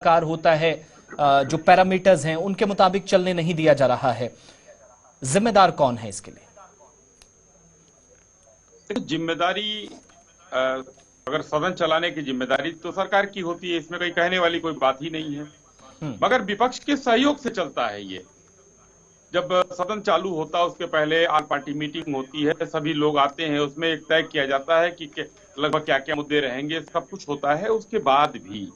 Car होता है, जो पैरामीटर्स हैं उनके मुताबिक चलने नहीं दिया जा रहा है। जिम्मेदार कौन है इसके लिए? जिम्मेदारी अगर सदन चलाने की जिम्मेदारी तो सरकार की होती है, इसमें कोई कहने वाली कोई बात ही नहीं है। मगर विपक्ष के सहयोग से चलता है ये। जब सदन चालू होता है उसके पहले ऑल पार्टी मीटिंग होती है, सभी लोग आते हैं, उसमें एक तय किया जाता है कि लगभग क्या क्या मुद्दे रहेंगे, सब कुछ होता है। उसके बाद भी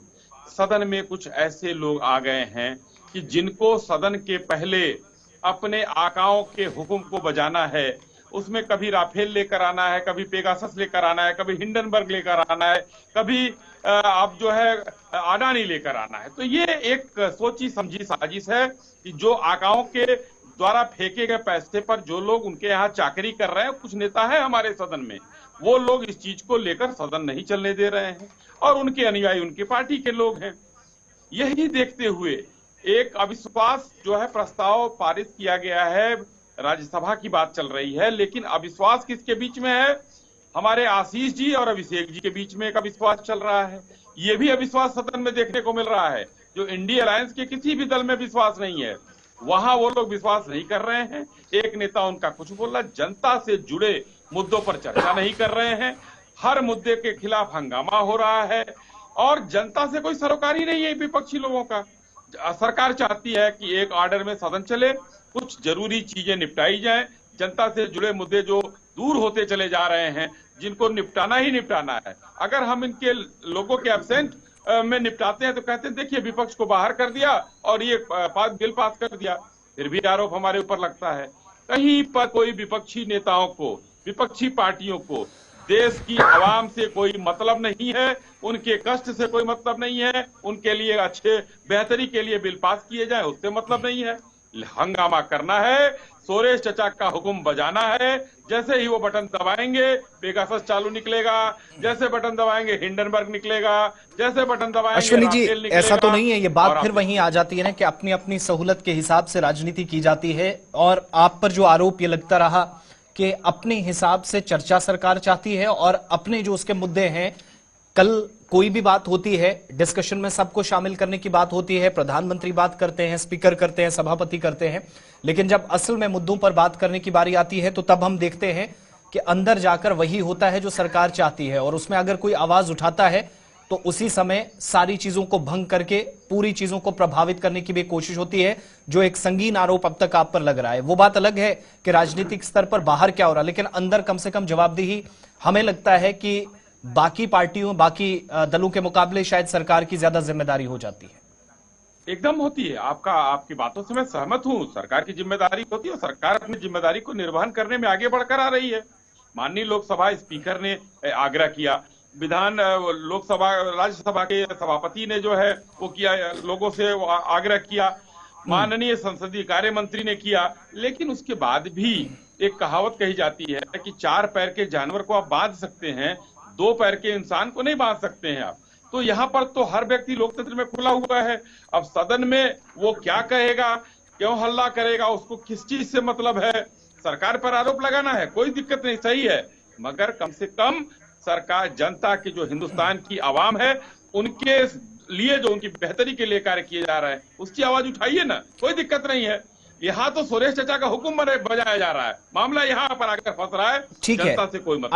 सदन में कुछ ऐसे लोग आ गए हैं कि जिनको सदन के पहले अपने आकाओं के हुक्म को बजाना है। उसमें कभी राफेल लेकर आना है, कभी पेगासस लेकर आना है, कभी हिंडनबर्ग लेकर आना है, कभी अब जो है अडानी लेकर आना है। तो ये एक सोची समझी साजिश है कि जो आकाओं के द्वारा फेंके गए पैसे पर जो लोग उनके यहाँ चाकरी कर रहे हैं, कुछ नेता है हमारे सदन में, वो लोग इस चीज को लेकर सदन नहीं चलने दे रहे हैं और उनके अनुयायी उनकी पार्टी के लोग हैं। यही देखते हुए एक अविश्वास जो है प्रस्ताव पारित किया गया है, राज्यसभा की बात चल रही है, लेकिन अविश्वास किसके बीच में है? हमारे आशीष जी और अभिषेक जी के बीच में एक अविश्वास चल रहा है। ये भी अविश्वास सदन में देखने को मिल रहा है। जो इंडिया अलायंस के किसी भी दल में विश्वास नहीं है, वहां वो लोग विश्वास नहीं कर रहे हैं। एक नेता उनका कुछ बोला, जनता से जुड़े मुद्दों पर चर्चा नहीं कर रहे हैं, हर मुद्दे के खिलाफ हंगामा हो रहा है और जनता से कोई सरोकारी नहीं है विपक्षी लोगों का। सरकार चाहती है कि एक ऑर्डर में सदन चले, कुछ जरूरी चीजें निपटाई जाएं, जनता से जुड़े मुद्दे जो दूर होते चले जा रहे हैं, जिनको निपटाना ही निपटाना है। अगर हम इनके लोगों के एब्सेंट में निपटाते हैं तो कहते हैं देखिए विपक्ष को बाहर कर दिया और ये बिल पास कर दिया, फिर भी आरोप हमारे ऊपर लगता है। कहीं पर कोई विपक्षी नेताओं को, विपक्षी पार्टियों को देश की आवाम से कोई मतलब नहीं है, उनके कष्ट से कोई मतलब नहीं है, उनके लिए अच्छे बेहतरी के लिए बिल पास किए जाए उससे मतलब नहीं है। हंगामा करना है, सोरेश चचा का हुक्म बजाना है। जैसे ही वो बटन दबाएंगे पेगासस चालू निकलेगा, जैसे बटन दबाएंगे हिंडनबर्ग निकलेगा, जैसे बटन दबाएंगे अश्विनी जी, ऐसा तो नहीं है? ये बात फिर और वहीं आ जाती है ना कि अपनी अपनी सहूलत के हिसाब से राजनीति की जाती है और आप पर जो आरोप ये लगता रहा कि अपने हिसाब से चर्चा सरकार चाहती है और अपने जो उसके मुद्दे हैं, कल कोई भी बात होती है डिस्कशन में सबको शामिल करने की बात होती है, प्रधानमंत्री बात करते हैं, स्पीकर करते हैं, सभापति करते हैं, लेकिन जब असल में मुद्दों पर बात करने की बारी आती है तो तब हम देखते हैं कि अंदर जाकर वही होता है जो सरकार चाहती है और उसमें अगर कोई आवाज उठाता है तो उसी समय सारी चीजों को भंग करके पूरी चीजों को प्रभावित करने की भी कोशिश होती है, जो एक संगीन आरोप अब तक आप पर लग रहा है। वो बात अलग है कि राजनीतिक स्तर पर बाहर क्या हो रहा है, लेकिन अंदर कम से कम जवाबदेही हमें लगता है कि बाकी पार्टियों, बाकी दलों के मुकाबले शायद सरकार की ज्यादा जिम्मेदारी हो जाती है। एकदम होती है। आपकी बातों से मैं सहमत हूं। सरकार की जिम्मेदारी होती है और सरकार अपनी जिम्मेदारी को निर्वहन करने में आगे बढ़कर आ रही है। माननीय लोकसभा स्पीकर ने आग्रह किया, राज्यसभा के सभापति ने जो है वो किया, लोगों से आग्रह किया, माननीय संसदीय कार्य मंत्री ने किया, लेकिन उसके बाद भी एक कहावत कही जाती है कि 4 पैर के जानवर को आप बांध सकते हैं, 2 पैर के इंसान को नहीं बांध सकते हैं आप। तो यहाँ पर तो हर व्यक्ति लोकतंत्र में खुला हुआ है। अब सदन में वो क्या कहेगा, क्यों हल्ला करेगा, उसको किस चीज से मतलब है, सरकार पर आरोप लगाना है, कोई दिक्कत नहीं, सही है, मगर कम से कम सरकार जनता की, जो हिंदुस्तान की आवाम है, उनके लिए जो उनकी बेहतरी के लिए कार्य किए जा रहे हैं उसकी आवाज उठाइए ना, कोई दिक्कत नहीं है। यहाँ तो सुरेश चचा का हुक्म बजाया जा रहा है, मामला यहाँ पर आकर फंस रहा है, जनता से कोई मतलब